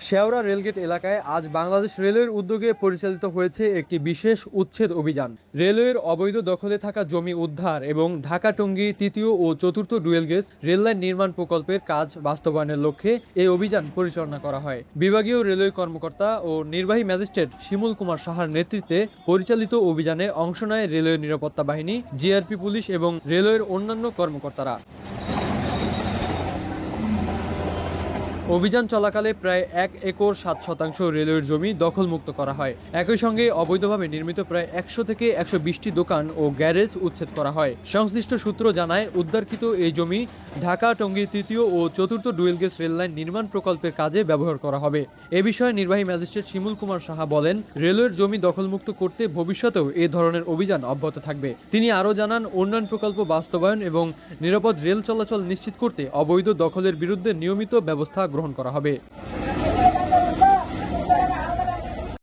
শেওড়া rail gate এলাকায় আজ বাংলাদেশ রেলওয়ের উদ্যোগে পরিচালিত হয়েছে একটি বিশেষ উচ্ছেদ অভিযান। রেলওয়ের অবৈধ দখলে থাকা জমি উদ্ধার এবং ঢাকা-টঙ্গী তৃতীয় ও চতুর্থ ডুয়েল গেজ রেললাইন নির্মাণ প্রকল্পের কাজ বাস্তবায়নের লক্ষ্যে এই অভিযান পরিচালনা করা হয়। বিভাগীয় রেলওয়ে কর্মকর্তা ও নির্বাহী ম্যাজিস্ট্রেট শিমুল কুমার সাহার নেতৃত্বে পরিচালিত অভিযানে অংশ নেয় রেলওয়ে নিরাপত্তা বাহিনী, জিআরপি পুলিশ এবং রেলওয়ের অন্যান্য কর্মকর্তারা। অভিযান চলাকালে প্রায় 1 একর 7 শতাংশ রেলওয়ের জমি দখলমুক্ত করা হয়। একই সঙ্গে অবৈধভাবে নির্মিত প্রায় 100 থেকে 120টি দোকান ও গ্যারেজ উচ্ছেদ করা হয়। সংশ্লিষ্ট সূত্র জানায়, উদ্ধারকৃত এই জমি ঢাকা-টঙ্গী তৃতীয় ও চতুর্থ ডুয়েল গেজ রেললাইন নির্মাণ প্রকল্পের কাজে ব্যবহার করা হবে। এ বিষয়ে নির্বাহী ম্যাজিস্ট্রেট শিমুল কুমার সাহা বলেন, রেলওয়ের জমি দখলমুক্ত করতে ভবিষ্যতেও এ ধরনের অভিযান অব্যাহত থাকবে। তিনি আরও জানান, উন্নয়ন প্রকল্প বাস্তবায়ন এবং নিরাপদ রেল চলাচল নিশ্চিত করতে অবৈধ দখলের বিরুদ্ধে নিয়মিত ব্যবস্থা গ্রহণ করা হবে।